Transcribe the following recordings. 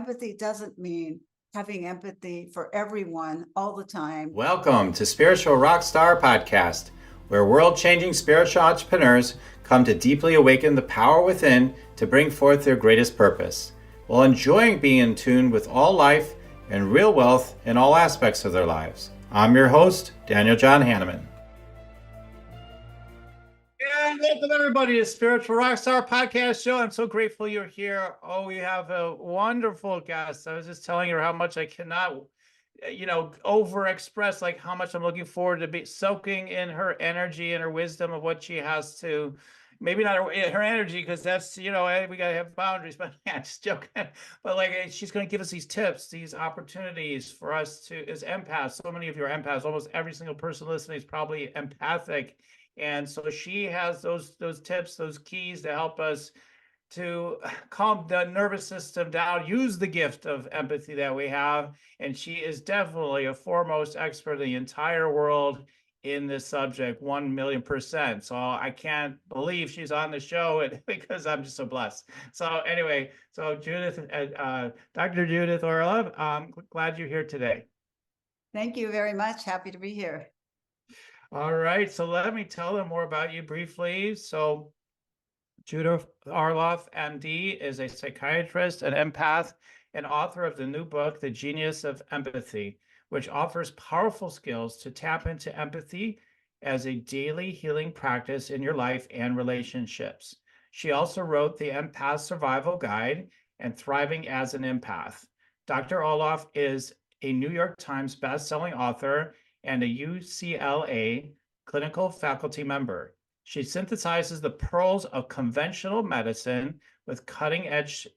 Empathy doesn't mean having empathy for everyone all the time. Welcome to Spiritual Rockstar Podcast, where world-changing spiritual entrepreneurs come to deeply awaken the power within to bring forth their greatest purpose, while enjoying being in tune with all life and real wealth in all aspects of their lives. I'm your host, Daniel John Hanneman. And welcome everybody to Spiritual Rockstar Podcast Show. I'm so grateful you're here. Oh, we have a wonderful guest. I was just telling her how much I cannot overexpress, like how much I'm looking forward to be soaking in her energy and her wisdom of what she has to, maybe not her energy, because that's, we got to have boundaries, but yeah, just joking. But like, she's going to give us these tips, these opportunities for us to, as empaths, so many of you are empaths, almost every single person listening is probably empathic. And so she has those tips, those keys to help us to calm the nervous system down, use the gift of empathy that we have. And she is definitely a foremost expert in the entire world in this subject, 1,000,000%. So I can't believe she's on the show because I'm just so blessed. So anyway, so Judith, Dr. Judith Orloff, I'm glad you're here today. Thank you very much. Happy to be here. All right, so let me tell them more about you briefly. So Judith Orloff, MD, is a psychiatrist, an empath, and author of the new book, The Genius of Empathy, which offers powerful skills to tap into empathy as a daily healing practice in your life and relationships. She also wrote the Empath Survival Guide and Thriving as an Empath. Dr. Orloff is a New York Times bestselling author and a UCLA clinical faculty member. She synthesizes the pearls of conventional medicine with cutting-edge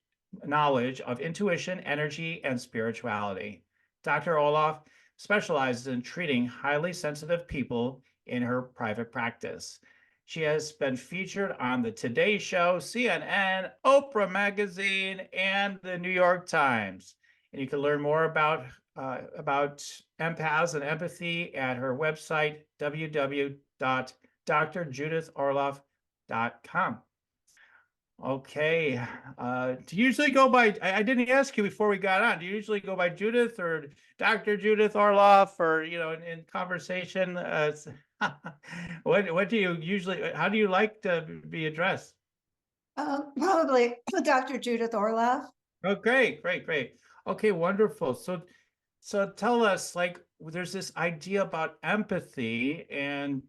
knowledge of intuition, energy, and spirituality. Dr. Orloff specializes in treating highly sensitive people in her private practice. She has been featured on the Today Show, CNN, Oprah Magazine, and the New York Times. And you can learn more about empaths and empathy at her website, www.drjudithorloff.com. Okay. Do you usually go by, I didn't ask you before we got on, do you usually go by Judith or Dr. Judith Orloff, or, in conversation? What do you usually, how do you like to be addressed? Probably Dr. Judith Orloff. Oh, great. Okay, wonderful. So tell us, like, there's this idea about empathy, and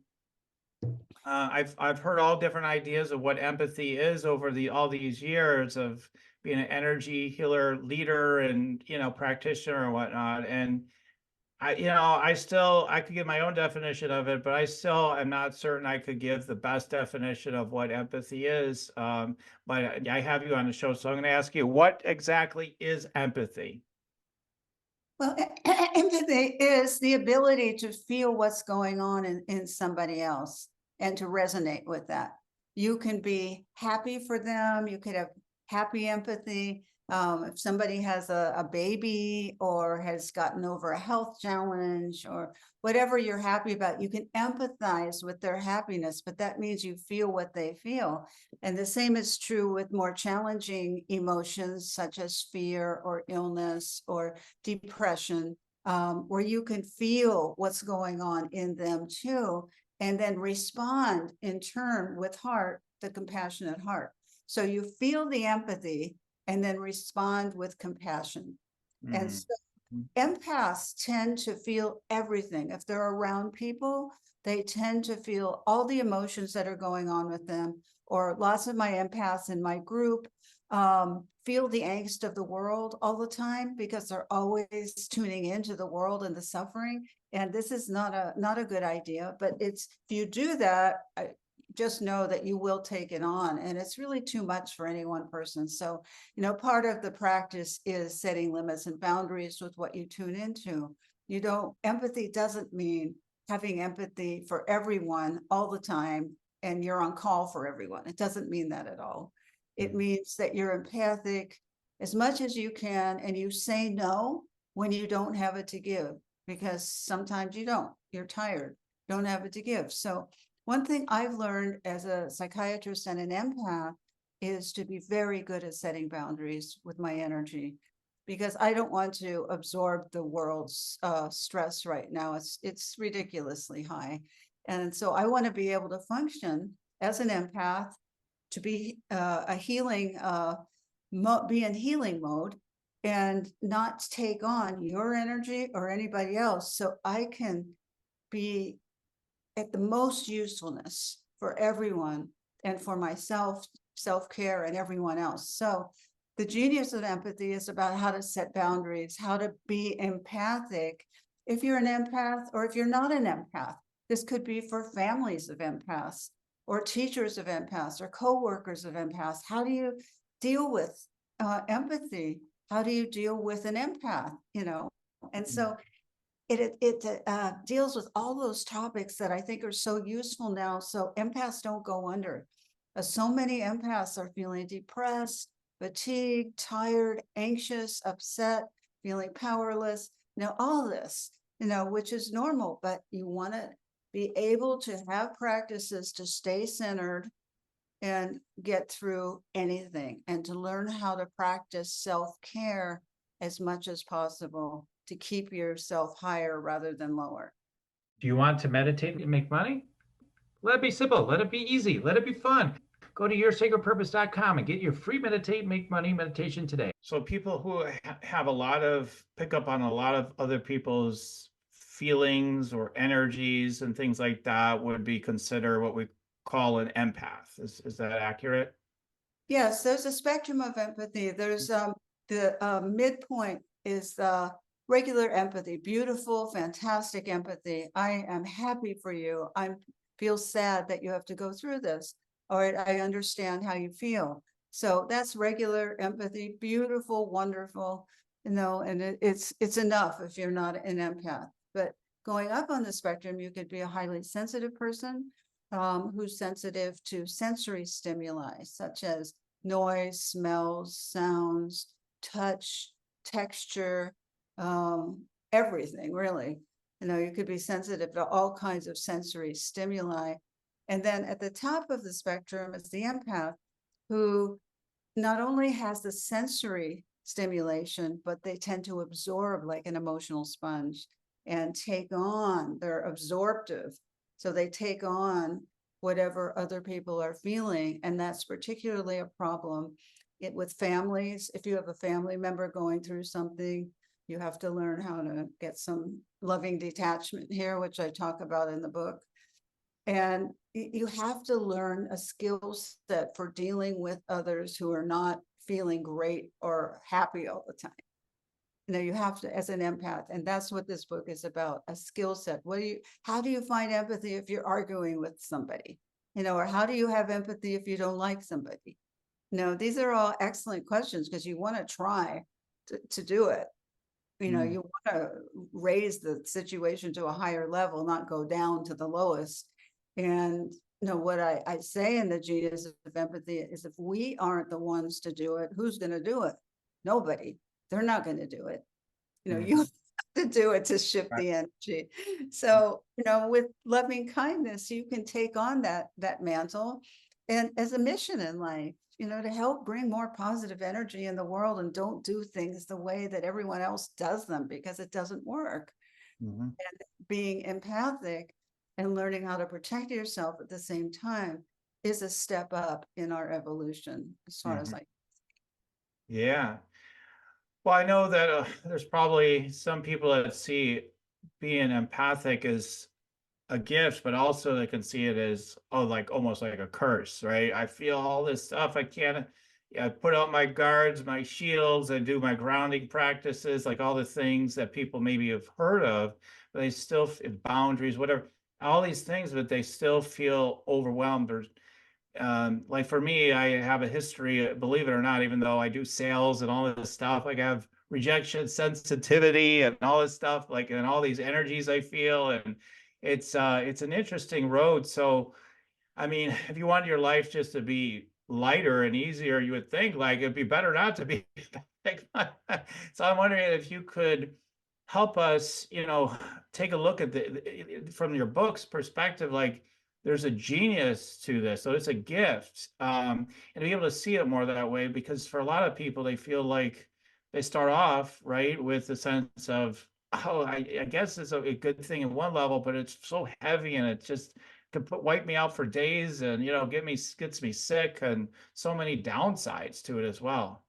I've heard all different ideas of what empathy is over all these years of being an energy healer, leader, and practitioner and whatnot. And I could give my own definition of it, but I still am not certain I could give the best definition of what empathy is. But I have you on the show, so I'm going to ask you, what exactly is empathy? Well, empathy is the ability to feel what's going on in somebody else and to resonate with that. You can be happy for them. You could have happy empathy. If somebody has a baby or has gotten over a health challenge or whatever you're happy about, you can empathize with their happiness, but that means you feel what they feel. And the same is true with more challenging emotions such as fear or illness or depression, where you can feel what's going on in them too, and then respond in turn with heart, the compassionate heart. So you feel the empathy and then respond with compassion. Mm-hmm. And so empaths tend to feel everything. If they're around people, they tend to feel all the emotions that are going on with them. Or lots of my empaths in my group feel the angst of the world all the time because they're always tuning into the world and the suffering. And this is not a good idea, but if you do that, just know that you will take it on, and it's really too much for any one person. So, part of the practice is setting limits and boundaries with what you tune into. Empathy doesn't mean having empathy for everyone all the time and you're on call for everyone. It doesn't mean that at all. It means that you're empathic as much as you can, and you say no when you don't have it to give, because sometimes you're tired, don't have it to give. So one thing I've learned as a psychiatrist and an empath is to be very good at setting boundaries with my energy. because I don't want to absorb the world's stress right now. It's ridiculously high. And so I want to be able to function as an empath, to be a healing, be in healing mode and not take on your energy or anybody else, so I can be at the most usefulness for everyone and for myself, self-care, and everyone else. So the genius of empathy is about how to set boundaries, how to be empathic. If you're an empath or if you're not an empath, this could be for families of empaths or teachers of empaths or co-workers of empaths. How do you deal with empathy? How do you deal with an empath? And so it deals with all those topics that I think are so useful now, so empaths don't go under. So many empaths are feeling depressed, fatigued, tired, anxious, upset, feeling powerless. All this, which is normal, but you want to be able to have practices to stay centered and get through anything, and to learn how to practice self-care as much as possible to keep yourself higher rather than lower. Do you want to meditate and make money? Let it be simple. Let it be easy. Let it be fun. Go to yoursacredpurpose.com and get your free Meditate Make Money meditation today. So people who have pick up on a lot of other people's feelings or energies and things like that would be considered what we call an empath. Is that accurate? Yes, there's a spectrum of empathy. There's the midpoint is regular empathy, beautiful, fantastic empathy. I am happy for you. I feel sad that you have to go through this, or I understand how you feel. So that's regular empathy, beautiful, wonderful, and it's enough if you're not an empath. But going up on the spectrum, you could be a highly sensitive person who's sensitive to sensory stimuli, such as noise, smells, sounds, touch, texture, everything really. You could be sensitive to all kinds of sensory stimuli. And then at the top of the spectrum is the empath, who not only has the sensory stimulation, but they tend to absorb like an emotional sponge and take on, they're absorptive. So they take on whatever other people are feeling. And that's particularly a problem with families. If you have a family member going through something, you have to learn how to get some loving detachment here, which I talk about in the book. And you have to learn a skill set for dealing with others who are not feeling great or happy all the time. You have to, as an empath, and that's what this book is about, a skill set. How do you find empathy if you're arguing with somebody? Or how do you have empathy if you don't like somebody? These are all excellent questions, because you want to try to do it. You want to raise the situation to a higher level, not go down to the lowest. And what I say in the genius of empathy is, if we aren't the ones to do it, who's going to do it? Nobody. They're not going to do it. You have to do it to shift the energy. So, with loving kindness, you can take on that mantle, and as a mission in life, to help bring more positive energy in the world, and don't do things the way that everyone else does them, because it doesn't work. And being empathic and learning how to protect yourself at the same time is a step up in our evolution, as far as I. Yeah. Well, I know that there's probably some people that see being empathic as a gift, but also they can see it as, like almost like a curse, right? I feel all this stuff. I put out my guards, my shields, and do my grounding practices, like all the things that people maybe have heard of, but they still, boundaries, whatever, all these things, but they still feel overwhelmed. Or like for me, I have a history, believe it or not, even though I do sales and all this stuff, like I have rejection sensitivity and all this stuff, like, and all these energies I feel. And it's an interesting road. So, I mean, if you want your life just to be lighter and easier, you would think like it'd be better not to be. So I'm wondering if you could help us, take a look at from your book's perspective, like there's a genius to this. So it's a gift. And to be able to see it more that way, because for a lot of people, they feel like they start off, right, with a sense of, oh, I guess it's a good thing in one level, but it's so heavy and it just could wipe me out for days and, gets me sick, and so many downsides to it as well.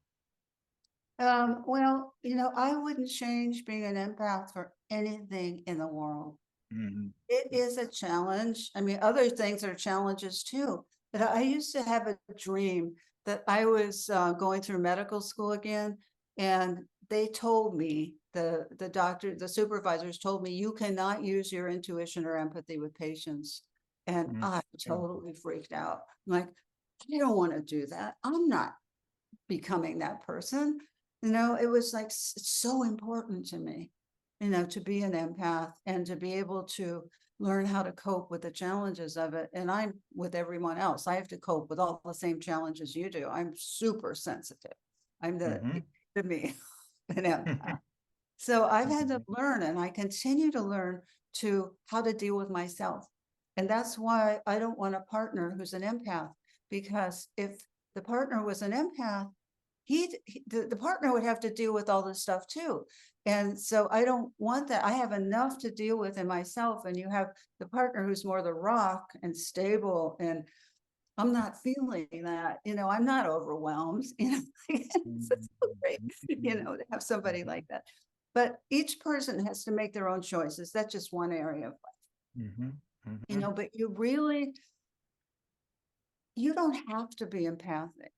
Well, I wouldn't change being an empath for anything in the world. Mhm. It is a challenge. I mean, other things are challenges too. But I used to have a dream that I was going through medical school again, and they told me, the supervisors told me, you cannot use your intuition or empathy with patients. And Mhm. I totally freaked out. I'm like, I don't want to do that. I'm not becoming that person. It was like so important to me, to be an empath and to be able to learn how to cope with the challenges of it. And I'm with everyone else. I have to cope with all the same challenges you do. I'm super sensitive. I'm the Mhm. epitome of an empath. So I've had to learn, and I continue to learn how to deal with myself. And that's why I don't want a partner who's an empath, because if the partner was an empath, the partner would have to deal with all this stuff too. And so I don't want that. I have enough to deal with in myself, and you have the partner who's more the rock and stable, and I'm not feeling that, I'm not overwhelmed, it's so great, to have somebody like that. But each person has to make their own choices. That's just one area of life, Mhm. Mhm. but you don't have to be empathic.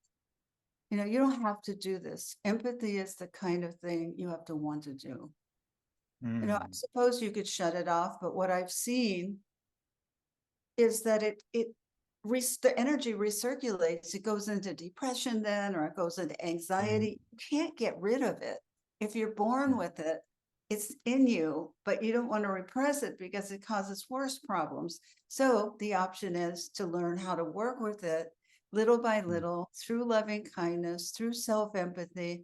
You don't have to do this. Empathy is the kind of thing you have to want to do. I Mm. suppose you could shut it off, but what I've seen is that the energy recirculates. It goes into depression then, or it goes into anxiety. You can't get rid of it. If you're born with it, it's in you, but you don't want to repress it because it causes worse problems. So the option is to learn how to work with it little by little, through loving kindness, through self-empathy,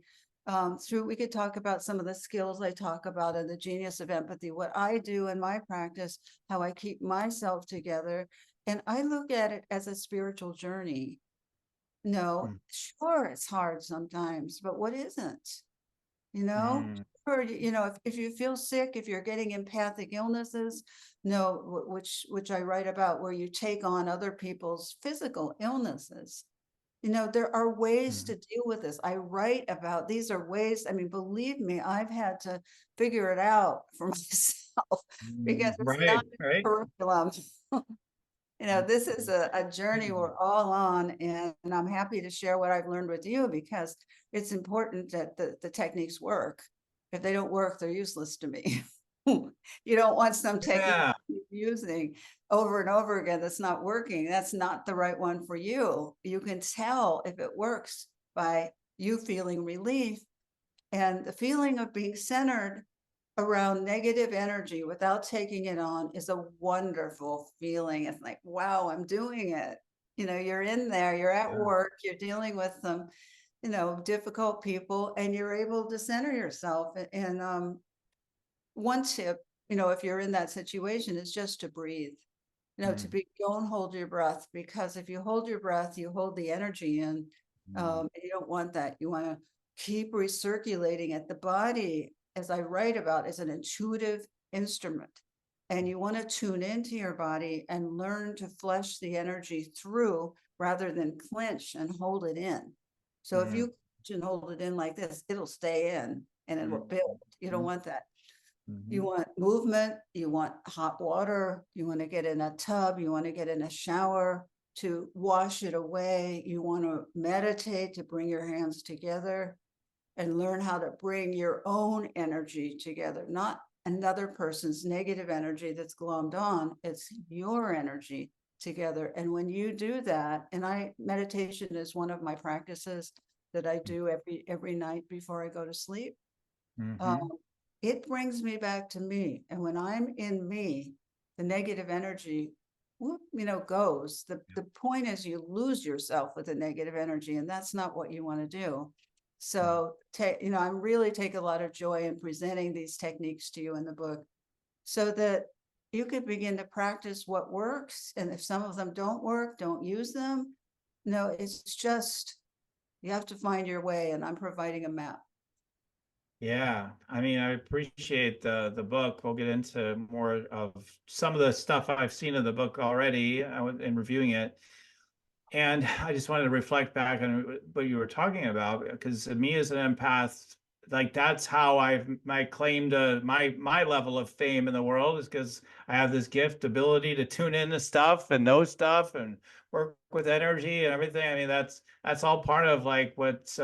we could talk about some of the skills I talk about in the Genius of Empathy, what I do in my practice, how I keep myself together. And I look at it as a spiritual journey. No, Mm. sure, it's hard sometimes, but what isn't? Mm. Or, if you feel sick, if you're getting empathic illnesses, no, which I write about, where you take on other people's physical illnesses. There are ways to deal with this. I write about, these are ways, I mean, believe me, I've had to figure it out for myself because it's not Right, right. curriculum. This is a journey we're all on, and I'm happy to share what I've learned with you, because it's important that the techniques work. If they don't work, they're useless to me. You don't want some technique Yeah. using over and over again that's not working. That's not the right one for you. You can tell if it works by you feeling relief, and the feeling of being centered around negative energy without taking it on is a wonderful feeling. It's like, wow, I'm doing it. You're in there, you're at Yeah. work, you're dealing with some, difficult people, and you're able to center yourself. And one tip, if you're in that situation, is just to breathe. Don't hold your breath, because if you hold your breath, you hold the energy in. And you don't want that. You want to keep recirculating it. The body, as I write about, is an intuitive instrument. And you want to tune into your body and learn to flush the energy through rather than clench and hold it in. So if you clench and hold it in like this, it'll stay in and it will build. You don't want that. You want movement, you want hot water, you want to get in a tub, you want to get in a shower to wash it away. You want to meditate, to bring your hands together and learn how to bring your own energy together, not another person's negative energy that's glommed on. It's your energy together. And when you do that, and meditation is one of my practices that I do every night before I go to sleep. It brings me back to me. And when I'm in me, the negative energy, goes. The point is, you lose yourself with the negative energy, and that's not what you want to do. So, I really take a lot of joy in presenting these techniques to you in the book, so that you could begin to practice what works. And if some of them don't work, don't use them. No, it's just, you have to find your way, and I'm providing a map. Yeah, I mean, I appreciate the book. We'll get into more of some of the stuff I've seen in the book already in reviewing it. And I just wanted to reflect back on what you were talking about, because me as an empath, like that's how my claim to my level of fame in the world is because I have this gift ability to tune into stuff and know stuff and work with energy and everything. I mean, that's all part of like what's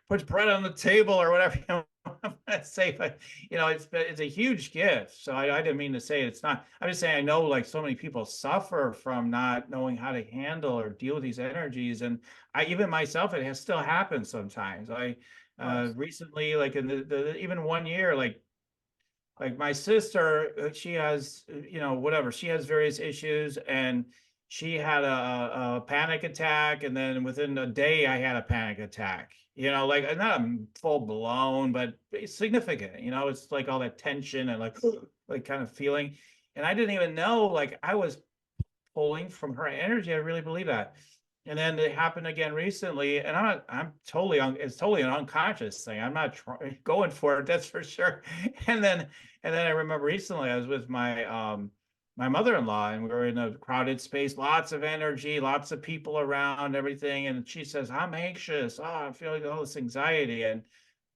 puts bread on the table or whatever you know, I'm gonna say, but you know, it's a huge gift. So I didn't mean to say it's not. I'm just saying I know like so many people suffer from not knowing how to handle or deal with these energies, and I even myself it has still happened sometimes. I Of course. recently, like in the even 1 year, like my sister, she has, you know, whatever, she has various issues, and she had a panic attack, and then within a day I had a panic attack, you know, like not full blown, but significant, you know, it's like all that tension and like like kind of feeling, and I didn't even know like I was pulling from her energy. I really believe that. And then it happened again recently, and I'm totally on. It's totally an unconscious thing. I'm not going for it. That's for sure. And then I remember recently I was with my mother-in-law, and we were in a crowded space, lots of energy, lots of people around, everything. And she says, "I'm anxious. Oh, I'm feeling all this anxiety." And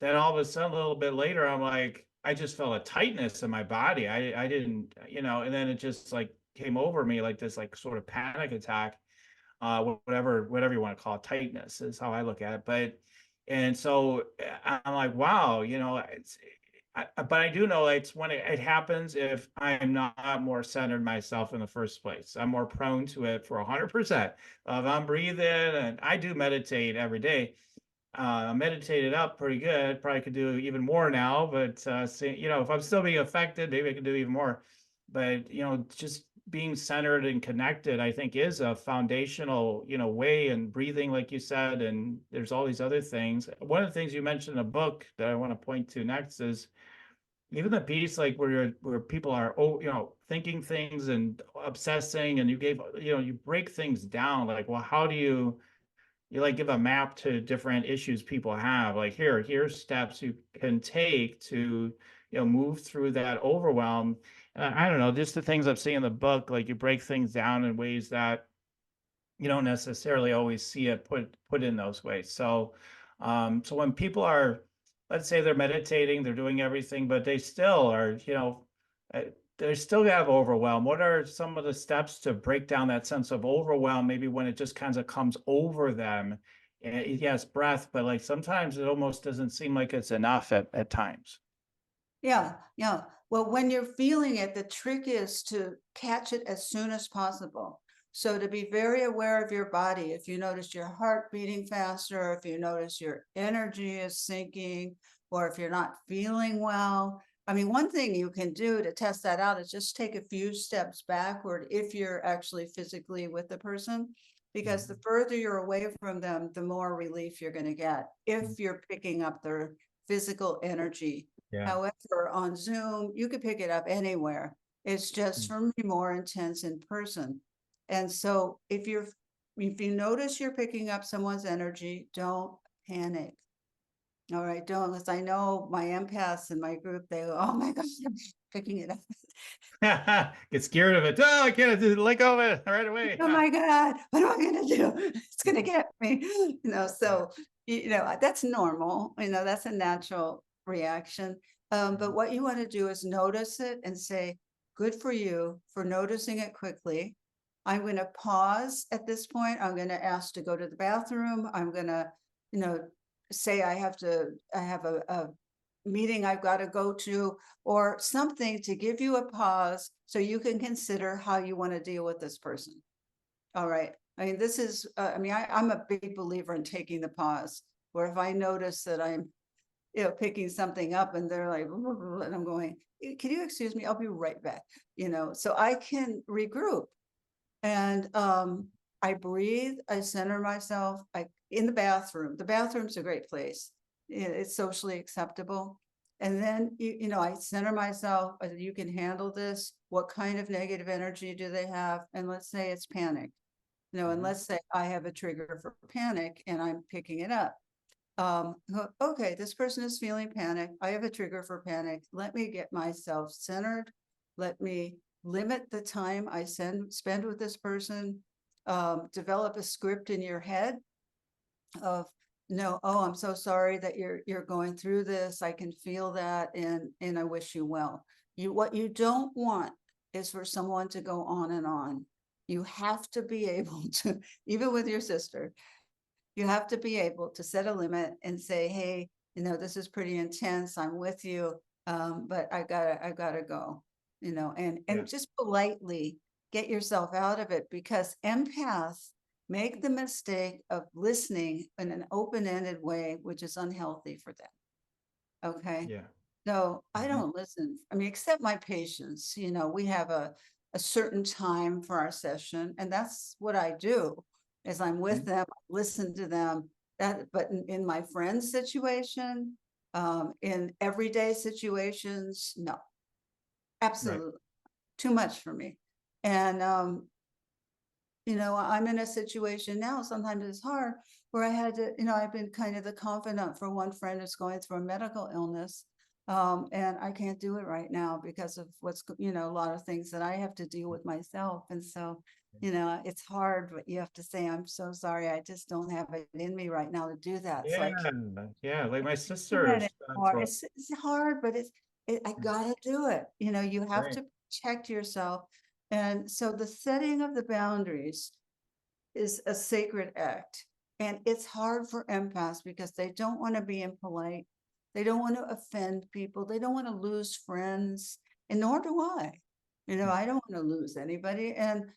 then all of a sudden, a little bit later, I'm like, I just felt a tightness in my body. I didn't, you know, and then it just like came over me like this like sort of panic attack, whatever you want to call it, tightness is how I look at it. But and so I'm like, wow, you know, but I do know it's when it happens if I'm not more centered myself in the first place. I'm more prone to it for 100%. If I'm breathing, and I do meditate every day. Meditated up pretty good. Probably could do even more now, but you know, if I'm still being affected, maybe I can do even more. But you know, just being centered and connected, I think, is a foundational, you know, way. And breathing, like you said, and there's all these other things. One of the things you mentioned in a book that I want to point to next is even the piece like where people are, oh, you know, thinking things and obsessing, and you gave, you know, you break things down. Like, well, how do you like give a map to different issues people have, like here's steps you can take to, you know, move through that overwhelm. I don't know, just the things I've seen in the book, like you break things down in ways that you don't necessarily always see it put in those ways. So so when people are, let's say they're meditating, they're doing everything, but they still are, you know, uh, they still have overwhelm. What are some of the steps to break down that sense of overwhelm, maybe when it just kind of comes over them? Yes, breath, but like sometimes it almost doesn't seem like it's enough at times. Yeah, yeah. Well, when you're feeling it, the trick is to catch it as soon as possible. So to be very aware of your body, if you notice your heart beating faster, if you notice your energy is sinking, or if you're not feeling well. I mean, one thing you can do to test that out is just take a few steps backward if you're actually physically with the person, because the further you're away from them, the more relief you're going to get if you're picking up their physical energy. Yeah. However, on Zoom, you could pick it up anywhere. It's just for me more intense in person. And so if you notice you're picking up someone's energy, don't panic. All right, don't, because I know my empaths in my group, they go, oh my gosh, I'm picking it up. Get scared of it. Oh, I can't let go of it right away. Oh my God, what am I gonna do? It's gonna get me. Yeah. So that's normal, that's a natural reaction. But what you want to do is notice it and say, good for you for noticing it quickly. I'm going to pause at this point. I'm going to ask to go to the bathroom. I'm going to, you know, say I have a meeting I've got to go to, or something to give you a pause so you can consider how you want to deal with this person. All right. I mean, this is, I'm a big believer in taking the pause, where if I notice that I'm, picking something up and they're like, and I'm going, can you excuse me? I'll be right back. So I can regroup and I breathe, I center myself. In the bathroom. The bathroom's a great place. It's socially acceptable. And then I center myself. You can handle this. What kind of negative energy do they have? And let's say it's panic. And let's say I have a trigger for panic and I'm picking it up. Okay, this person is feeling panic. I have a trigger for panic. Let me get myself centered. Let me limit the time I spend with this person. Develop a script in your head of, no, oh, I'm so sorry that you're going through this. I can feel that, and I wish you well. What you don't want is for someone to go on and on. You have to be able to, even with your sister, you have to be able to set a limit and say, hey, this is pretty intense. I'm with you. But I gotta go, and Yeah. just politely get yourself out of it, because empaths make the mistake of listening in an open-ended way, which is unhealthy for them. Okay. Yeah. So I Mhm. don't listen. I mean, except my patients, we have a certain time for our session, and that's what I do. Is I'm with Mhm. them, listen to them. But in my friend's situation, in everyday situations, no, Right. absolutely too much for me. And I'm in a situation now, sometimes it's hard, where I had to, I've been kind of the confidant for one friend who's going through a medical illness. And I can't do it right now because of a lot of things that I have to deal with myself. And so, it's hard, but you have to say, I'm so sorry. I just don't have it in me right now to do that. So I Yeah. Yeah. Like my do that sisters. That's anymore. what. It's hard, but I gotta do it. You have Right. to protect yourself. And so the setting of the boundaries is a sacred act. And it's hard for empaths because they don't want to be impolite. They don't want to offend people. They don't want to lose friends. And nor do I. I don't want to lose anybody. And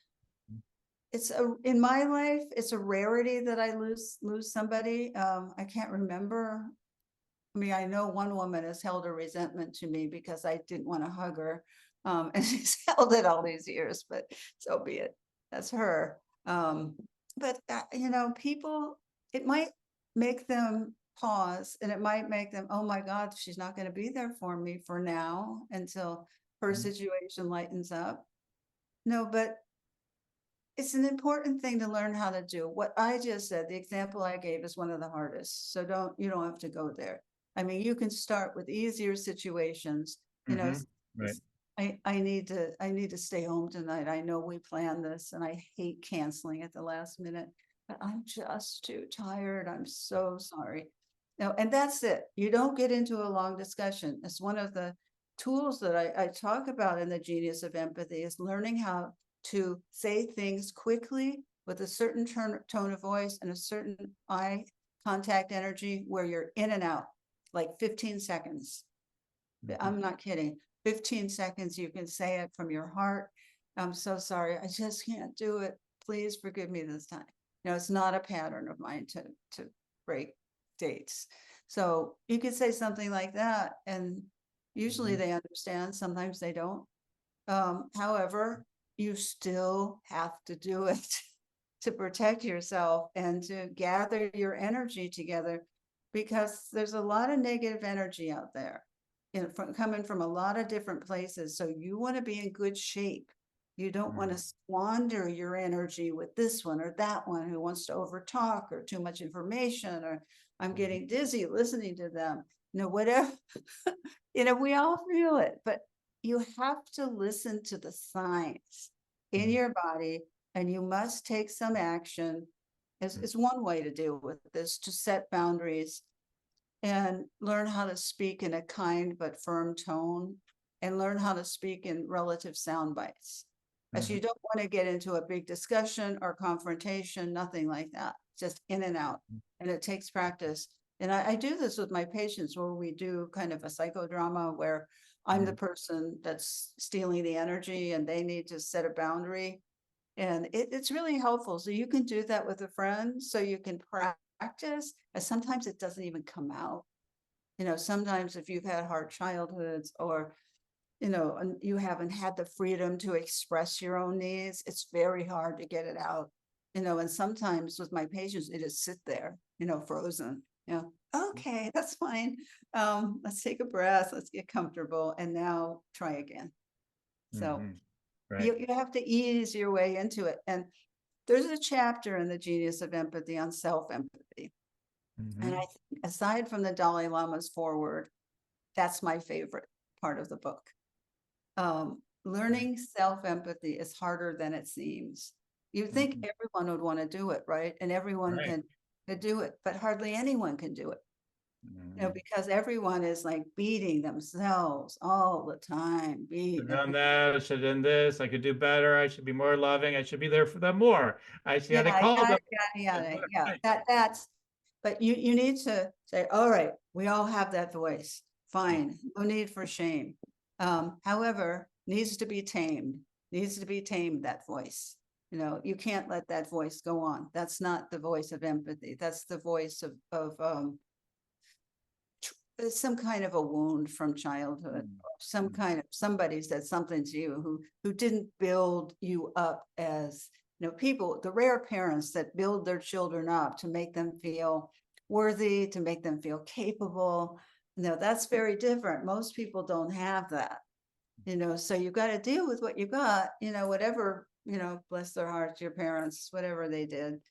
in my life, it's a rarity that I lose somebody. I can't remember. I mean, I know one woman has held a resentment to me because I didn't want to hug her. And she's held it all these years, but so be it. That's her. But people, it might make them pause, and it might make them, oh my God, she's not going to be there for me for now until her Mhm. situation lightens up. No, but it's an important thing to learn how to do. What I just said, the example I gave, is one of the hardest. So you don't have to go there. I mean, you can start with easier situations. Mhm. Right. I need to stay home tonight. I know we planned this, and I hate canceling at the last minute, but I'm just too tired. I'm so sorry. No, and that's it. You don't get into a long discussion. It's one of the tools that I talk about in the Genius of Empathy, is learning how to say things quickly with a certain tone of voice and a certain eye contact energy, where you're in and out, like 15 seconds. Mhm. I'm not kidding. 15 seconds, you can say it from your heart. I'm so sorry. I just can't do it. Please forgive me this time. It's not a pattern of mine to break dates. So you could say something like that, and usually Mhm. they understand. Sometimes they don't. However, you still have to do it to protect yourself and to gather your energy together, because there's a lot of negative energy out there, coming from a lot of different places. So you want to be in good shape. You don't want to squander your energy with this one or that one who wants to overtalk, or too much information, or I'm getting dizzy listening to them. Whatever. We all feel it, but you have to listen to the signs in Mhm. your body, and you must take some action. It's one way to deal with this, to set boundaries and learn how to speak in a kind but firm tone, and learn how to speak in relative sound bites. As Mhm. you don't want to get into a big discussion or confrontation, nothing like that, just in and out. And it takes practice. And I do this with my patients, where we do kind of a psychodrama, where I'm the Mhm. person that's stealing the energy and they need to set a boundary. And it's really helpful. So you can do that with a friend, so you can practice. And sometimes it doesn't even come out. Sometimes if you've had hard childhoods, or and you haven't had the freedom to express your own needs, it's very hard to get it out. And sometimes with my patients, it just sit there, frozen. Okay, that's fine. Let's take a breath, let's get comfortable, and now try again. So Mhm. Right. you have to ease your way into it. And there's a chapter in the Genius of Empathy on self-empathy. And I think aside from the Dalai Lama's foreword, that's my favorite part of the book. Learning self-empathy is harder than it seems. You'd think everyone would want to do it, right? And everyone Right. can do it, but hardly anyone can do it. You know, because everyone is like beating themselves all the time. I've done that. I should have done this. I could do better. I should be more loving. I should be there for them more. I should Yeah, have called them. yeah. That's, but you need to say, all right, we all have that voice. Fine, no need for shame. However, needs to be tamed, that voice. You know, you can't let that voice go on. That's not the voice of empathy. That's the voice of some kind of a wound from childhood, some kind of somebody said something to you who didn't build you up as, you know, people, the rare parents that build their children up to make them feel worthy, to make them feel capable. You know, that's very different. Most people don't have that, you know, so you got to deal with what you got, you know, whatever, you know, bless their hearts, your parents, whatever they did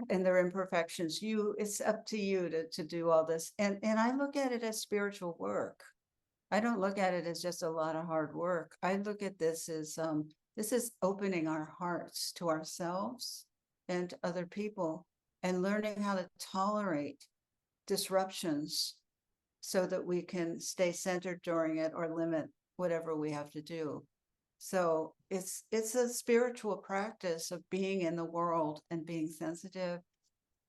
and their imperfections, it's up to you to do all this. And I look at it as spiritual work. I don't look at it as just a lot of hard work. I look at this as this is opening our hearts to ourselves and to other people and learning how to tolerate disruptions so that we can stay centered during it or limit whatever we have to do. So it's a spiritual practice of being in the world and being sensitive.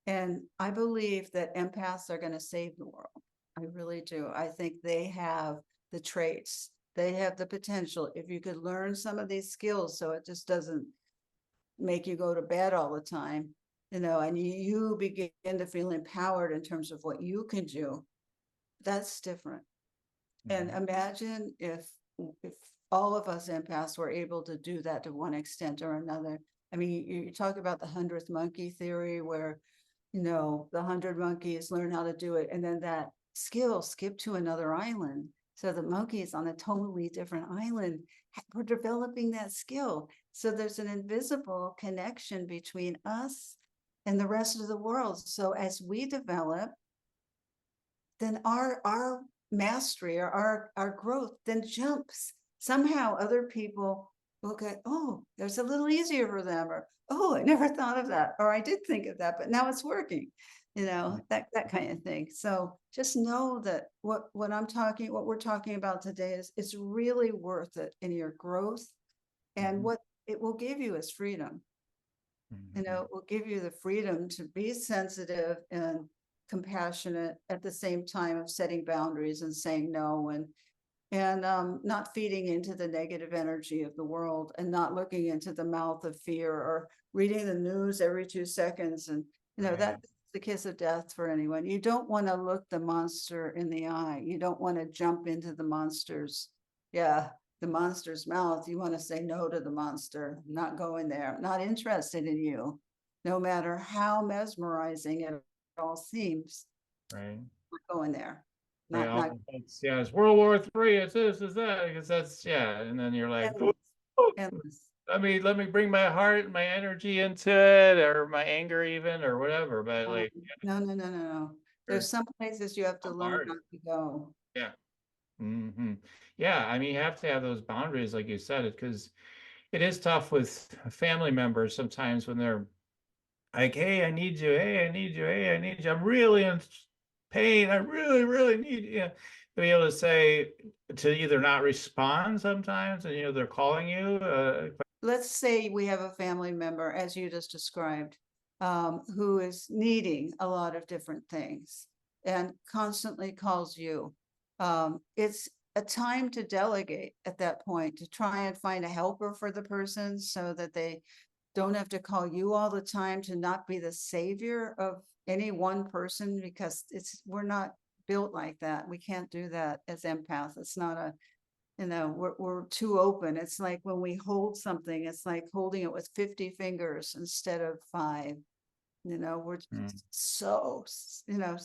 And I believe that empaths are going to save the world. I really do. I think they have the traits, they have the potential. If you could learn some of these skills so it just doesn't make you go to bed all the time, you know, and you begin to feel empowered in terms of what you can do, that's different. And imagine if all of us empaths were able to do that to one extent or another. I mean, you talk about the 100th monkey theory where, you know, the 100 monkeys learn how to do it. And then that skill skipped to another island. So the monkeys on a totally different island were developing that skill. So there's an invisible connection between us and the rest of the world. So as we develop, then our mastery or our growth then jumps. Somehow other people will go, oh, there's a little easier for them, or oh, I never thought of that, or I did think of that, but now it's working, you know, that kind of thing. So just know that what we're talking about today is it's really worth it in your growth. And what it will give you is freedom. You know, it will give you the freedom to be sensitive and compassionate at the same time of setting boundaries and saying no, and not feeding into the negative energy of the world and not looking into the mouth of fear or reading the news every 2 seconds. And, you know, that's the kiss of death for anyone. You don't want to look the monster in the eye. You don't want to jump into the monster's, the monster's mouth. You want to say no to the monster, not going there, not interested in you, no matter how mesmerizing it all seems. Right. Not going there. Yeah, it's World War III. It's this, it's that, because that's and then you're like, endless, "Ooh, endless. let me bring my heart and my energy into it, or my anger even, or whatever." But like, No. There's some places you have to learn hard. not to go. Yeah. Yeah, I mean, you have to have those boundaries, like you said, because it is tough with family members sometimes when they're like, "Hey, I need you. Hey, I need you. Hey, I need you. I'm really in pain. I really, really need you." To be able to say, to either not respond sometimes, and they're calling you. Let's say we have a family member, as you just described, who is needing a lot of different things and constantly calls you. It's a time to delegate at that point, to try and find a helper for the person so that they don't have to call you all the time, to not be the savior of any one person, because we're not built like that. We can't do that as empaths. It's not a, you know, we're too open. It's like when we hold something, it's like holding it with 50 fingers instead of 5. You know, we're so, you know,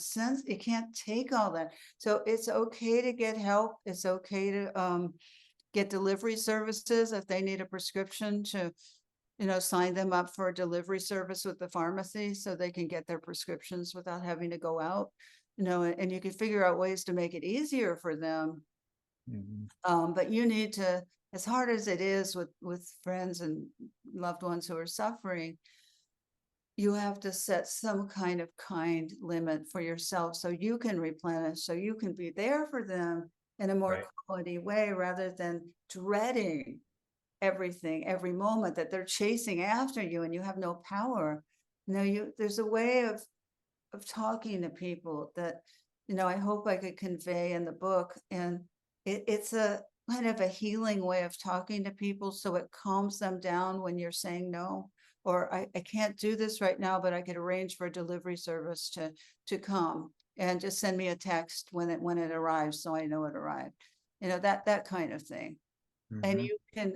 you can't take all that. So it's okay to get help. It's okay to get delivery services if they need a prescription to sign them up for a delivery service with the pharmacy so they can get their prescriptions without having to go out, and you can figure out ways to make it easier for them. But you need to, as hard as it is with friends and loved ones who are suffering, you have to set some kind of kind limit for yourself so you can replenish, so you can be there for them in a more quality way, rather than dreading everything, every moment that they're chasing after you and you have no power. There's a way of talking to people that, I hope I could convey in the book. And it's a kind of a healing way of talking to people, so it calms them down when you're saying no, or I can't do this right now, but I could arrange for a delivery service to come and just send me a text when it arrives, so I know it arrived. That kind of thing. And you can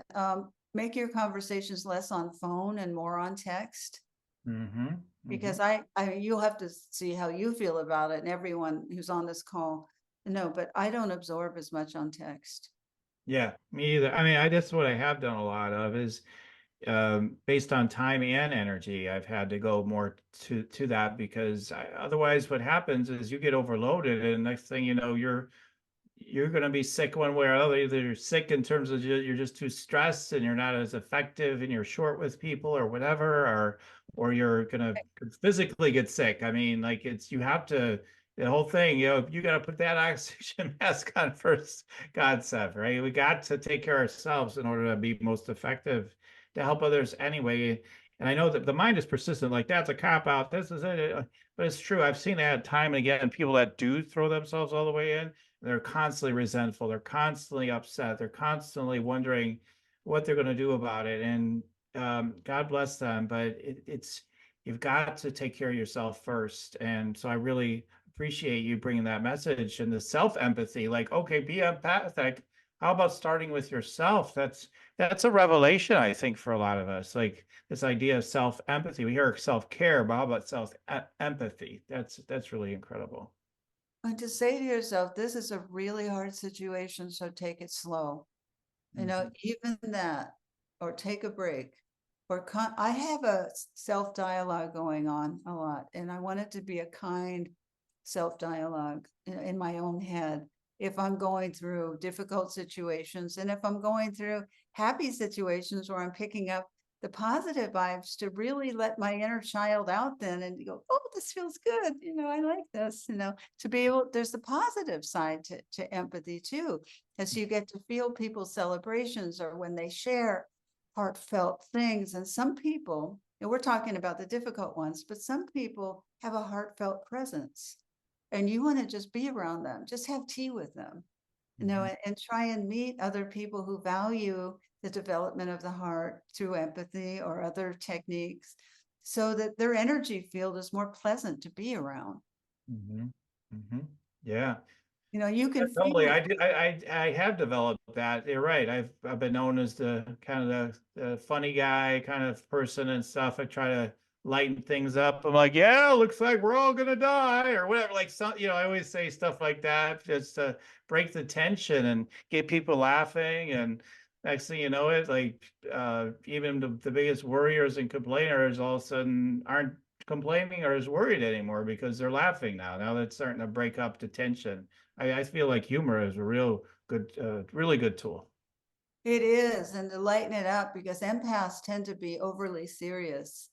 make your conversations less on phone and more on text. Because you'll have to see how you feel about it, and everyone who's on this call. No, but I don't absorb as much on text. Yeah, me either. I mean, that's what I have done a lot of is based on time and energy. I've had to go more to that because otherwise what happens is you get overloaded, and next thing you know, you're going to be sick one way or another. Either you're sick in terms of you're just too stressed and you're not as effective and you're short with people or whatever, or you're going to physically get sick. I mean, like you have to, the whole thing, you got to put that oxygen mask on first, God said, right? We got to take care of ourselves in order to be most effective to help others anyway. And I know that the mind is persistent, like that's a cop out. This is it. But it's true. I've seen that time and again, people that do throw themselves all the way in, they're constantly resentful. They're constantly upset. They're constantly wondering what they're going to do about it. And God bless them. But you've got to take care of yourself first. And so I really appreciate you bringing that message and the self-empathy. Like, okay, be empathic. How about starting with yourself? That's a revelation, I think, for a lot of us. Like this idea of self-empathy. We hear self-care, but how about self-empathy? That's really incredible. And to say to yourself, this is a really hard situation, so take it slow. Even that, or take a break, or I have a self-dialogue going on a lot, and I want it to be a kind self-dialogue in my own head. If I'm going through difficult situations, and if I'm going through happy situations where I'm picking up the positive vibes, to really let my inner child out then and go, oh, this feels good. I like this, to be able, there's the positive side to empathy too, as you get to feel people's celebrations or when they share heartfelt things. And some people, and we're talking about the difficult ones, but some people have a heartfelt presence and you want to just be around them, just have tea with them, and try and meet other people who value the development of the heart through empathy or other techniques, so that their energy field is more pleasant to be around. Yeah. You can Totally. feel. I have developed that. You're right. I've been known as the kind of the funny guy kind of person and stuff. I try to lighten things up. I'm like, yeah, looks like we're all gonna die or whatever. Like some, I always say stuff like that just to break the tension and get people laughing. And next thing you know, it like even the biggest worriers and complainers all of a sudden aren't complaining or as worried anymore because they're laughing now. Now that's starting to break up the tension. I feel like humor is a really good tool. It is, and to lighten it up, because empaths tend to be overly serious,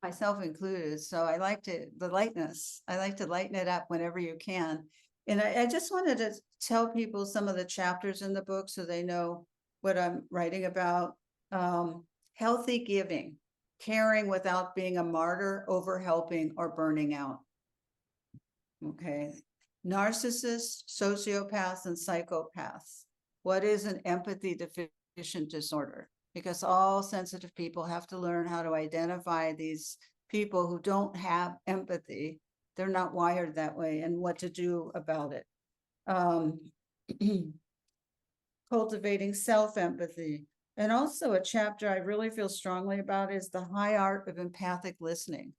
myself included. So I like the lightness. I like to lighten it up whenever you can. And I just wanted to tell people some of the chapters in the book so they know what I'm writing about. Healthy giving, caring without being a martyr, over helping, or burning out. Okay. Narcissists, sociopaths, and psychopaths. What is an empathy deficient disorder? Because all sensitive people have to learn how to identify these people who don't have empathy. They're not wired that way, and what to do about it. Cultivating self-empathy. And also a chapter I really feel strongly about is the high art of empathic listening,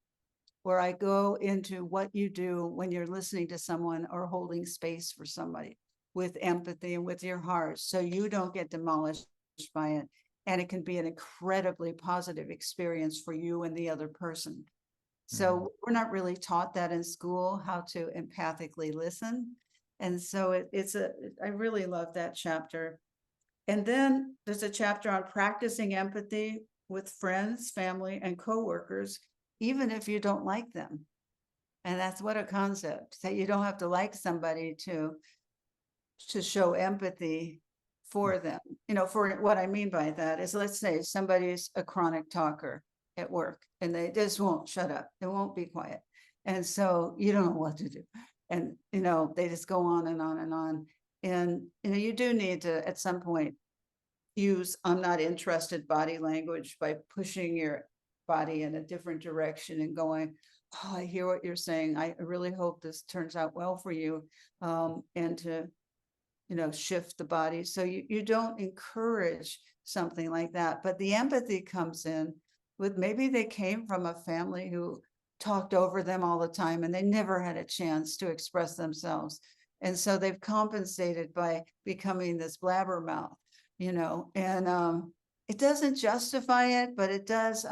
where I go into what you do when you're listening to someone or holding space for somebody with empathy and with your heart, so you don't get demolished by it. and it can be an incredibly positive experience for you and the other person. So we're not really taught that in school, how to empathically listen. And so I really love that chapter. And then there's a chapter on practicing empathy with friends, family, and coworkers, even if you don't like them. And that's what a concept, that you don't have to like somebody to show empathy for them. For what I mean by that is, let's say somebody's a chronic talker at work and they just won't shut up. They won't be quiet. And so you don't know what to do. And, they just go on and on and on. And, you do need to, at some point, use I'm not interested body language by pushing your body in a different direction and going, oh, I hear what you're saying. I really hope this turns out well for you. And to, shift the body. So you don't encourage something like that. But the empathy comes in with, maybe they came from a family who talked over them all the time and they never had a chance to express themselves. And so they've compensated by becoming this blabbermouth, and it doesn't justify it, but it does.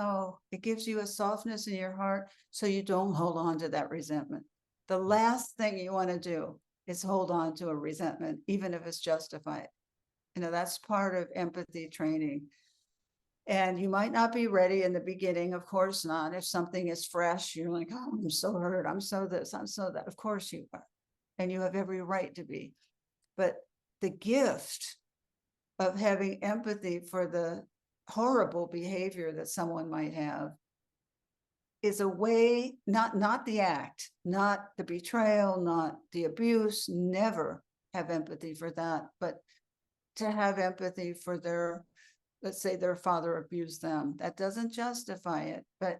It gives you a softness in your heart so you don't hold on to that resentment. The last thing you want to do is hold on to a resentment, even if it's justified. That's part of empathy training. And you might not be ready in the beginning, of course not. If something is fresh, you're like, oh, I'm so hurt, I'm so this, I'm so that. Of course you are. And you have every right to be. But the gift of having empathy for the horrible behavior that someone might have is a way, not the act, not the betrayal, not the abuse, never have empathy for that, but to have empathy for their, let's say their father abused them. That doesn't justify it. But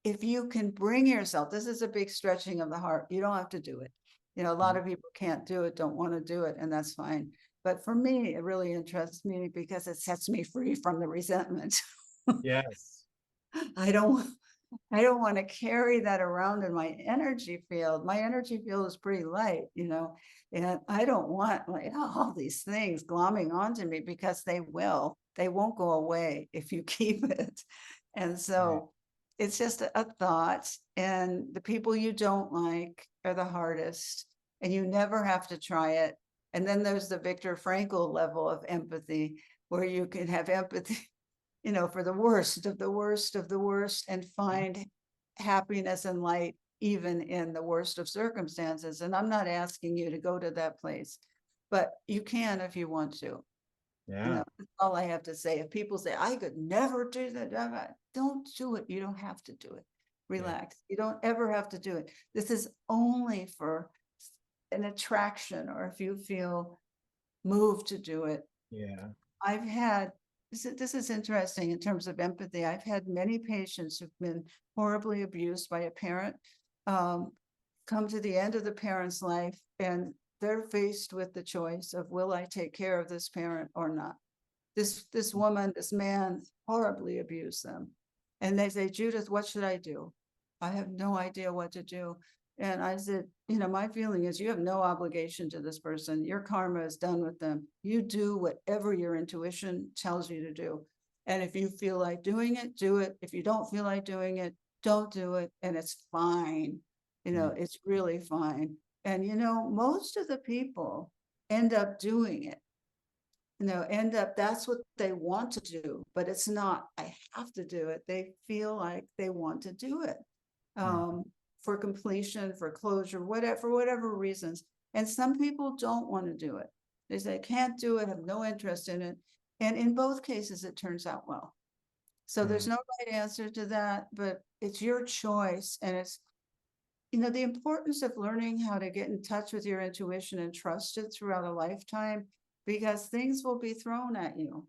if you can bring yourself, this is a big stretching of the heart. You don't have to do it. A lot of people can't do it, don't want to do it, and that's fine. But for me, it really interests me because it sets me free from the resentment. Yes. I don't want to carry that around in my energy field. My energy field is pretty light, and I don't want all these things glomming onto me, because they won't go away if you keep it. And so it's just a thought, and the people you don't like are the hardest, and you never have to try it. And then there's the Viktor Frankl level of empathy, where you can have empathy for the worst of the worst of the worst, and find happiness and light even in the worst of circumstances. And I'm not asking you to go to that place, but you can if you want to. Yeah. That's all I have to say. If people say, I could never do that, don't do it. You don't have to do it. Relax. You don't ever have to do it. This is only for an attraction, or if you feel moved to do it. Yeah. I've had, this is interesting in terms of empathy. I've had many patients who've been horribly abused by a parent, come to the end of the parent's life, and they're faced with the choice of, will I take care of this parent or not? This woman, this man horribly abused them. And they say, Judith, what should I do? I have no idea what to do. And I said, my feeling is you have no obligation to this person. Your karma is done with them. You do whatever your intuition tells you to do. And if you feel like doing it, do it. If you don't feel like doing it, don't do it. And it's fine. It's really fine. And, most of the people end up doing it. That's what they want to do, but it's not, I have to do it. They feel like they want to do it. For completion, for closure, for whatever reasons. And some people don't want to do it. They say, can't do it, have no interest in it. And in both cases, it turns out well. So there's no right answer to that, but it's your choice. And it's, the importance of learning how to get in touch with your intuition and trust it throughout a lifetime, because things will be thrown at you,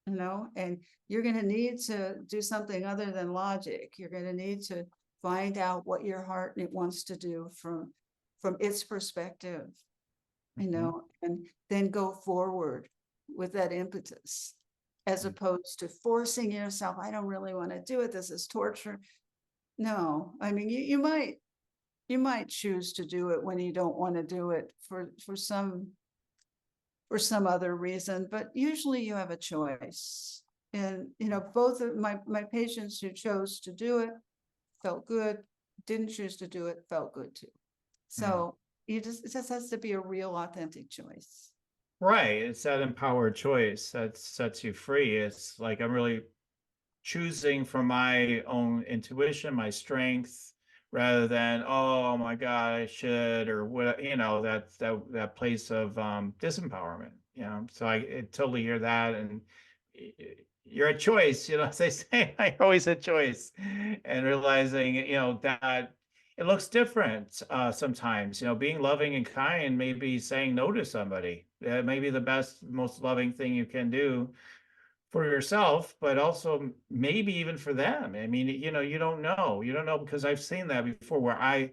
and you're going to need to do something other than logic. You're going to need to find out what your heart wants to do from its perspective, and then go forward with that impetus, as opposed to forcing yourself. I don't really want to do it. This is torture. No, I mean, you might choose to do it when you don't want to do it for some other reason, but usually you have a choice. And, both of my patients who chose to do it felt good, didn't choose to do it, felt good too. So it just has to be a real authentic choice. Right. It's that empowered choice that sets you free. It's like I'm really choosing from my own intuition, my strength, rather than, oh my God, I should, or what, that place of disempowerment. So I totally hear that. And you're a choice, as they say, I always a choice. And realizing, that it looks different sometimes. Being loving and kind may be saying no to somebody. That may be the best, most loving thing you can do for yourself, but also maybe even for them. I mean, you don't know. You don't know, because I've seen that before where I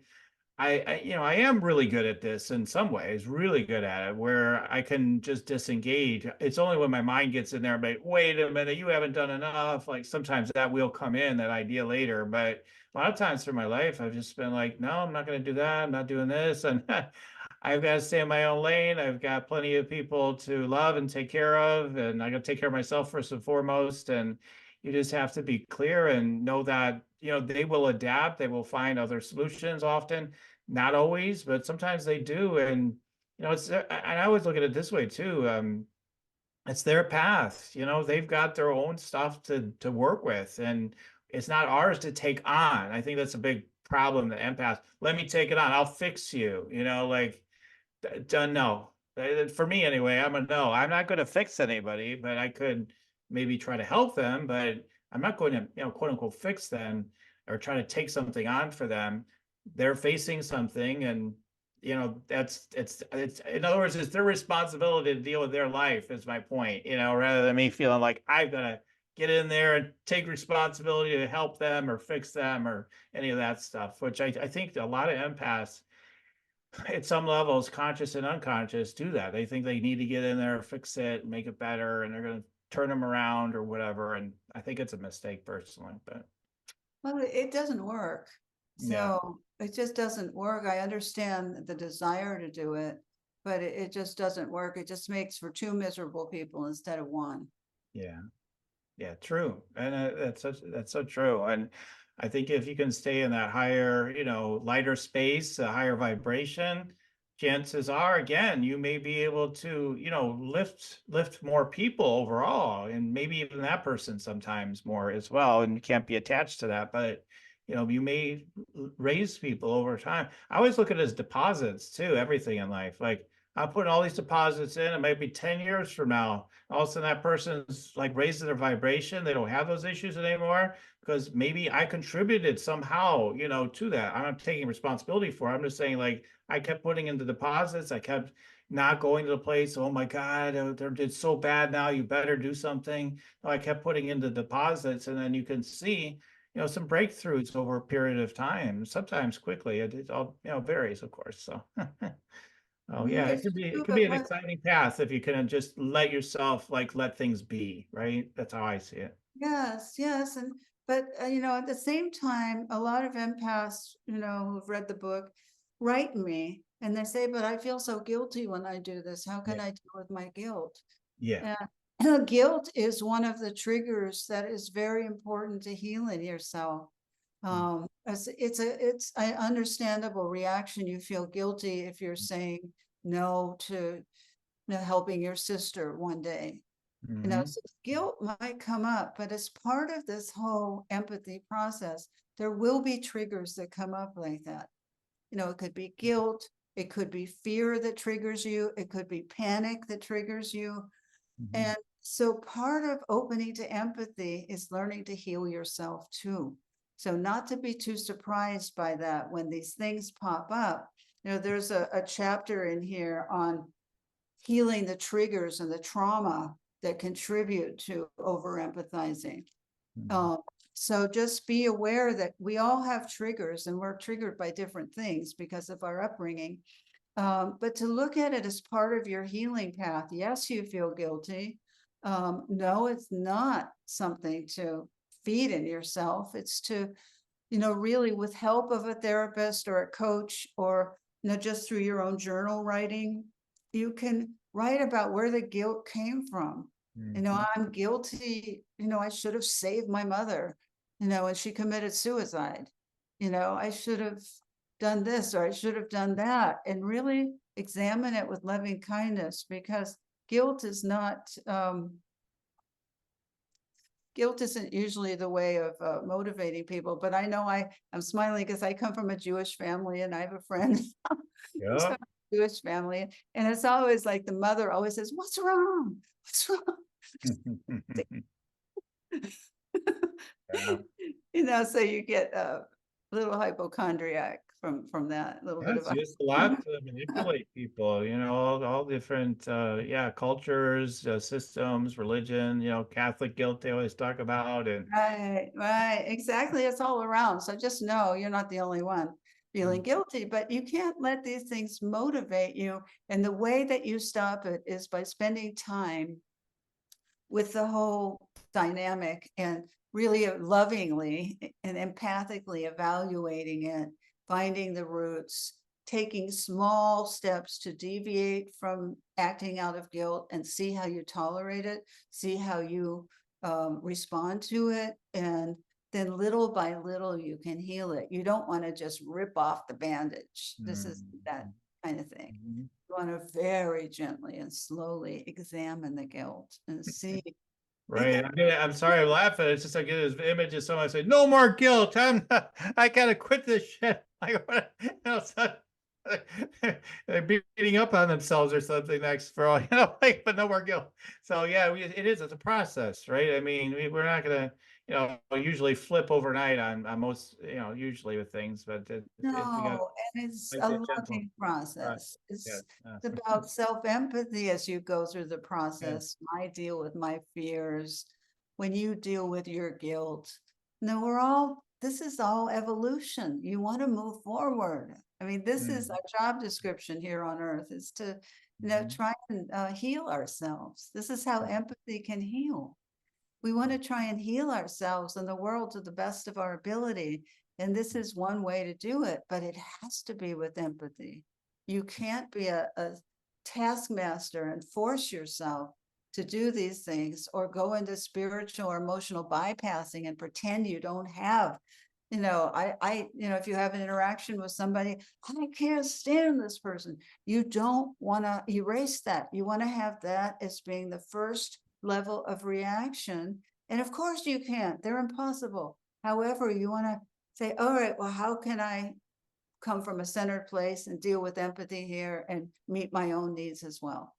am really good at this in some ways, really good at it, where I can just disengage. It's only when my mind gets in there and like, wait a minute, you haven't done enough. Like sometimes that will come in, that idea later. But a lot of times through my life, I've just been like, no, I'm not going to do that. I'm not doing this. And I've got to stay in my own lane. I've got plenty of people to love and take care of, and I got to take care of myself first and foremost. And you just have to be clear and know that, they will adapt. They will find other solutions often, not always, but sometimes they do. And, and I always look at it this way too. It's their path, they've got their own stuff to work with, and it's not ours to take on. I think that's a big problem, the empath. Let me take it on. I'll fix you, like, done. No. For me anyway, I'm a no. I'm not going to fix anybody, but I could maybe try to help them, but I'm not going to, quote unquote, fix them or try to take something on for them. They're facing something, and it's in other words, it's their responsibility to deal with their life, is my point, rather than me feeling like I've got to get in there and take responsibility to help them or fix them or any of that stuff, which I think a lot of empaths at some levels, conscious and unconscious, do that. They think they need to get in there, fix it, make it better, and they're going to turn them around or whatever. And I think it's a mistake personally, but Well, it doesn't work. yeah, So it just doesn't work. I understand the desire to do it, but it just doesn't work. It just makes for two miserable people instead of one. yeah, yeah, true. And that's so true. And I think if you can stay in that higher, lighter space, a higher vibration, chances are, again, you may be able to, lift more people overall, and maybe even that person sometimes more as well. And you can't be attached to that, but you may raise people over time. I always look at it as deposits too, everything in life. Like I'm putting all these deposits in, it might be 10 years from now. All of a sudden that person's like raising their vibration. They don't have those issues anymore because maybe I contributed somehow, to that. I'm not taking responsibility for it. I'm just saying, like, I kept putting in the deposits. I kept not going to the place. Oh my God, it's so bad now. You better do something. No, I kept putting in the deposits, and then you can see, some breakthroughs over a period of time, sometimes quickly. It all, varies, of course. So, oh yeah, it It's could be, true, it could but be an exciting path if you can just let yourself, like, let things be, right? That's how I see it. yes, yes. But at the same time, a lot of empaths, who've read the book, write me and they say, but I feel so guilty when I do this. How can Yeah. I deal with my guilt? Yeah. And guilt is one of the triggers that is very important to healing yourself. It's an understandable reaction. You feel guilty if you're saying no to helping your sister one day. Mm-hmm. So guilt might come up, but as part of this whole empathy process, there will be triggers that come up like that. It could be guilt, it could be fear that triggers you, it could be panic that triggers you. Mm-hmm. And so part of opening to empathy is learning to heal yourself too. So not to be too surprised by that when these things pop up. There's a chapter in here on healing the triggers and the trauma that contribute to over empathizing. Mm-hmm. So just be aware that we all have triggers and we're triggered by different things because of our upbringing. But to look at it as part of your healing path. Yes, you feel guilty. No, it's not something to feed in yourself. It's to, really with help of a therapist or a coach, or, just through your own journal writing, you can write about where the guilt came from. You know, I'm guilty, you know, I should have saved my mother, you know, and she committed suicide. You know, I should have done this or I should have done that, and really examine it with loving kindness, because guilt is not, guilt isn't usually the way of motivating people. But I know I'm smiling because I come from a Jewish family, and I have a friend who's Yeah. from a Jewish family, and it's always like the mother always says, "What's wrong? What's wrong?" Yeah. You know, so you get a little hypochondriac from that little Yeah, bit it's of used a lot to manipulate people, you know, all different, yeah, cultures, systems, religion, you know, Catholic guilt they always talk about, and right, exactly. It's all around. So just know you're not the only one feeling guilty, but you can't let these things motivate you. And the way that you stop it is by spending time with the whole dynamic and really lovingly and empathically evaluating it, finding the roots, taking small steps to deviate from acting out of guilt and see how you tolerate it, see how you respond to it. And then little by little, you can heal it. You don't want to just rip off the bandage. This is that kind of thing. You want to very gently and slowly examine the guilt and see. right. I'm sorry, I'm laughing. It's just I get this image of someone say, "No more guilt. I gotta quit this shit." Like, what, you know, so, they're beating up on themselves or something next for all, you know, like, but no more guilt. So yeah, it's a process, right? I mean, we're not gonna, you know, usually flip overnight on most, you know, usually with things, but we got No, and it's like a that gentle loving process. process. Yeah. It's about self-empathy as you go through the process. I deal with my fears. When you deal with your guilt, no, this is all evolution. You want to move forward. I mean, this is our job description here on earth, is to, try and heal ourselves. This is how empathy can heal. We want to try and heal ourselves and the world to the best of our ability. And this is one way to do it, but it has to be with empathy. You can't be a taskmaster and force yourself to do these things, or go into spiritual or emotional bypassing and pretend you don't have, if you have an interaction with somebody, I can't stand this person. You don't want to erase that. You want to have that as being the first level of reaction. And of course you can't, they're impossible. However, you want to say, all right, well, how can I come from a centered place and deal with empathy here and meet my own needs as well?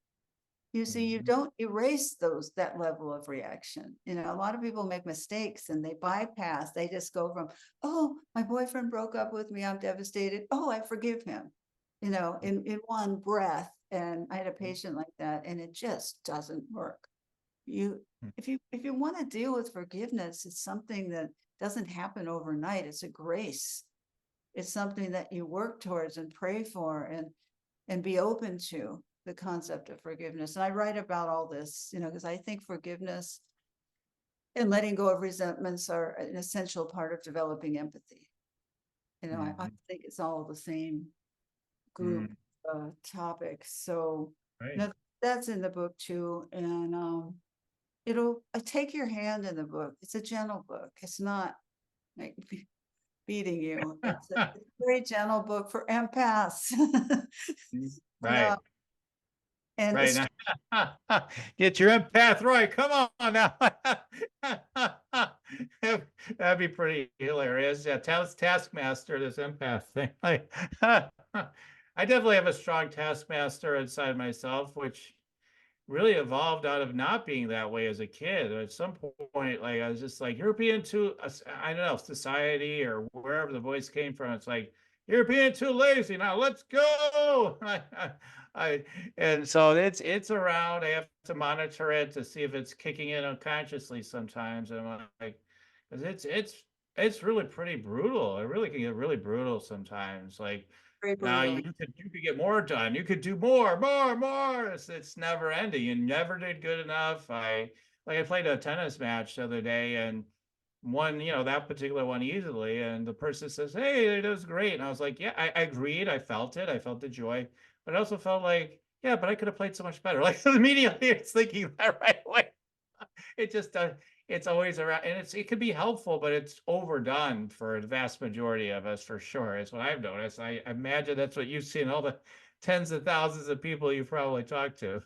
You see, you don't erase that level of reaction. A lot of people make mistakes and they bypass. They just go from, oh, my boyfriend broke up with me, I'm devastated. Oh, I forgive him, in one breath. And I had a patient like that, and it just doesn't work. If you want to deal with forgiveness, it's something that doesn't happen overnight. It's a grace. It's something that you work towards and pray for and be open to the concept of forgiveness. And I write about all this, because I think forgiveness and letting go of resentments are an essential part of developing empathy. I think it's all the same group topics. So Right. that's in the book too. And it'll take your hand in the book. It's a gentle book. It's not like beating you. It's a very gentle book for empaths. Right. And Right it's now, get your empath right. Come on now. That'd be pretty hilarious. Yeah, taskmaster, this empath thing. Like, I definitely have a strong taskmaster inside myself, which really evolved out of not being that way as a kid. At some point, like I was just like, you're being too, I don't know, society or wherever the voice came from. It's like, you're being too lazy. Now let's go. I and so it's around. I have to monitor it to see if it's kicking in unconsciously sometimes. And I'm like, because it's really pretty brutal. It really can get really brutal sometimes. Like, very now brutal. you could get more done. You could do more. It's never ending. You never did good enough. I played a tennis match the other day and won, that particular one easily. And the person says, "Hey, it was great." And I was like, "Yeah, I agreed. I felt it. I felt the joy, but I also felt like, yeah, but I could have played so much better." Like immediately, it's thinking that right away. it just it's always around, and it can be helpful, but it's overdone for the vast majority of us, for sure. Is what I've noticed. I imagine that's what you've seen, all the tens of thousands of people you probably talked to.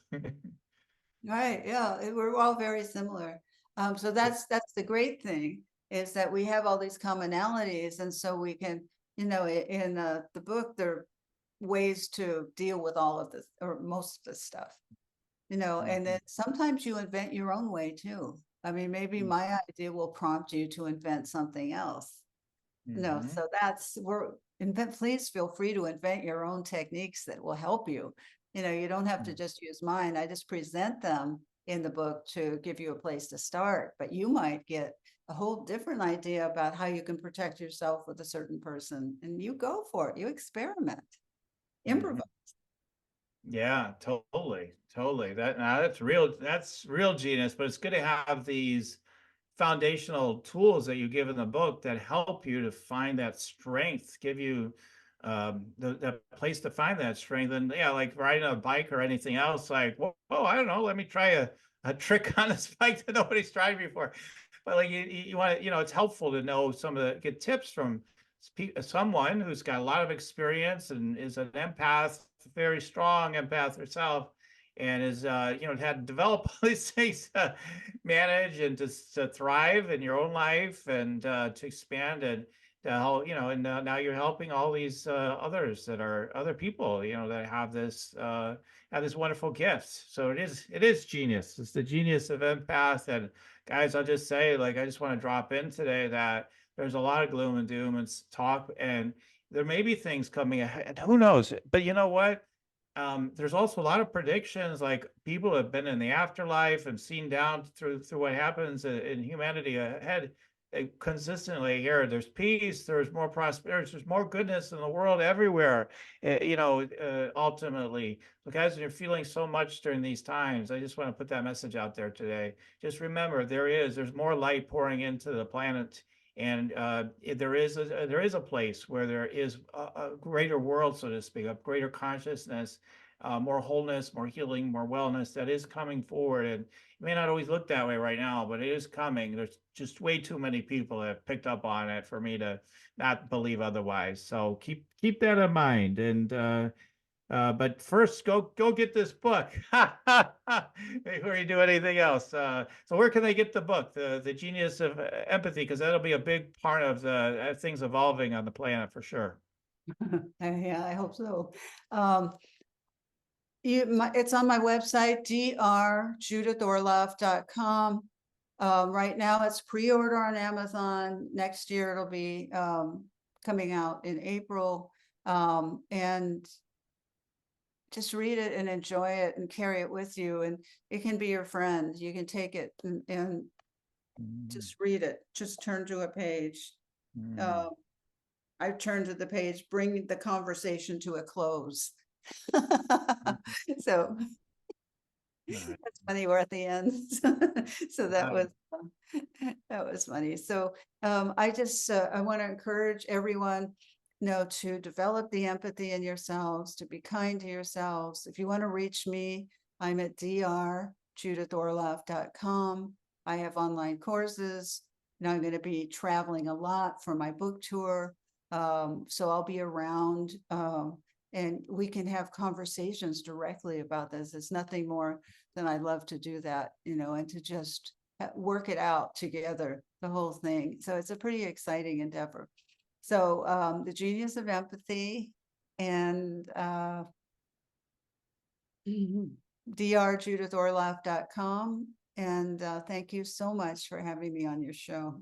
Right, yeah, we're all very similar. So that's the great thing, is that we have all these commonalities, and so we can, in the book, there are ways to deal with all of this, or most of this stuff, and then sometimes you invent your own way too. I mean, maybe my idea will prompt you to invent something else. So please feel free to invent your own techniques that will help you. You don't have to just use mine. I just present them in the book to give you a place to start, but you might get a whole different idea about how you can protect yourself with a certain person, and you go for it. You experiment, improvise. Yeah, totally. That's real genius, but it's good to have these foundational tools that you give in the book that help you to find that strength, give you the place to find that strength. And yeah, like riding a bike or anything else, like, whoa, I don't know, let me try a trick on this bike that nobody's tried before. But like you want to, it's helpful to know get tips from someone who's got a lot of experience and is an empath, very strong empath herself, and is had to develop all these things to manage and to thrive in your own life, and to expand, and to help, and now you're helping all these others that are other people, that have this wonderful gifts. So it is genius. It's the genius of empath. And guys, I'll just say, like, I just want to drop in today that there's a lot of gloom and doom and talk, and there may be things coming ahead. Who knows? But you know what? There's also a lot of predictions, like people have been in the afterlife and seen down through what happens in humanity ahead. Consistently here, there's peace, there's more prosperity, there's more goodness in the world everywhere. Ultimately, so guys, you're feeling so much during these times, I just want to put that message out there today. Just remember, there's more light pouring into the planet. And there is a place where there is a greater world, so to speak, a greater consciousness, more wholeness, more healing, more wellness that is coming forward. And it may not always look that way right now, but it is coming. There's just way too many people that have picked up on it for me to not believe otherwise. So keep that in mind. And but first, go get this book before you do anything else. So where can they get the book, the Genius of Empathy? Because that'll be a big part of the things evolving on the planet for sure. Yeah, I hope so. It's on my website, drjudithorloff.com. Right now it's pre-order on Amazon. Next year it'll be coming out in April. And just read it and enjoy it and carry it with you. And it can be your friend. You can take it and just read it. Just turn to a page. I turn to the page, bring the conversation to a close. So that's funny. We're at the end. So that was funny. So I just I want to encourage everyone, to develop the empathy in yourselves, to be kind to yourselves. If you want to reach me, I'm at drjudithorloff.com. I have online courses. I'm going to be traveling a lot for my book tour. So I'll be around, and we can have conversations directly about this. It's nothing more than I love to do that, and to just work it out together, the whole thing. So it's a pretty exciting endeavor. So the Genius of Empathy, and drjudithorloff.com. And thank you so much for having me on your show.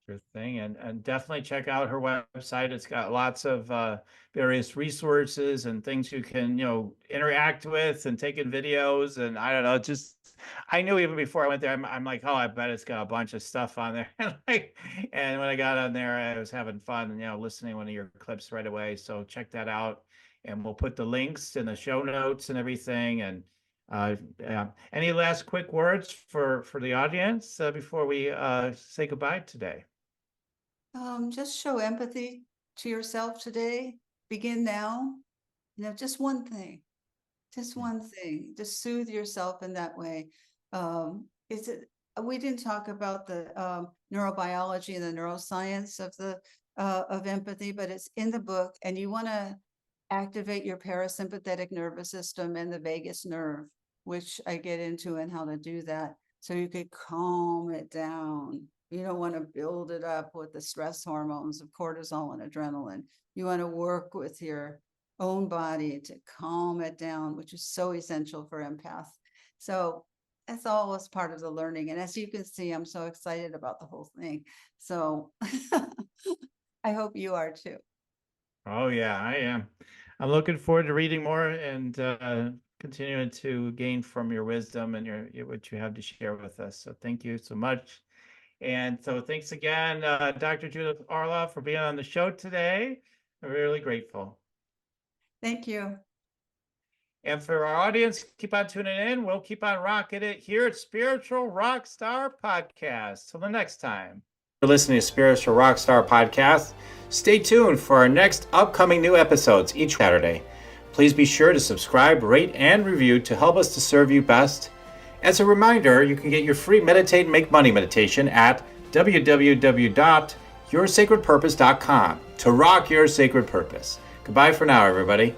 Sure thing. And definitely check out her website. It's got lots of various resources and things you can, interact with, and taking videos. And I don't know, I knew even before I went there, I'm like, oh, I bet it's got a bunch of stuff on there. And when I got on there, I was having fun, listening to one of your clips right away. So check that out. And we'll put the links in the show notes and everything. And any last quick words for the audience before we say goodbye today? Just show empathy to yourself today. Begin now. Just one thing. Just one thing. Just soothe yourself in that way. we didn't talk about the neurobiology and the neuroscience of empathy, but it's in the book, and you want to activate your parasympathetic nervous system and the vagus nerve, which I get into, and how to do that. So you could calm it down. You don't want to build it up with the stress hormones of cortisol and adrenaline. You want to work with your own body to calm it down, which is so essential for empath. So that's all as part of the learning. And as you can see, I'm so excited about the whole thing. So I hope you are too. Oh yeah, I am. I'm looking forward to reading more and continuing to gain from your wisdom and what you have to share with us. So thank you so much. And so thanks again, Dr. Judith Orloff, for being on the show today. I'm really grateful. Thank you. And for our audience, keep on tuning in. We'll keep on rocking it here at Spiritual Rockstar Podcast. Till the next time. For listening to Spiritual Rockstar Podcast, stay tuned for our next upcoming new episodes each Saturday. Please be sure to subscribe, rate, and review to help us to serve you best. As a reminder, you can get your free Meditate and Make Money meditation at www.yoursacredpurpose.com to rock your sacred purpose. Goodbye for now, everybody.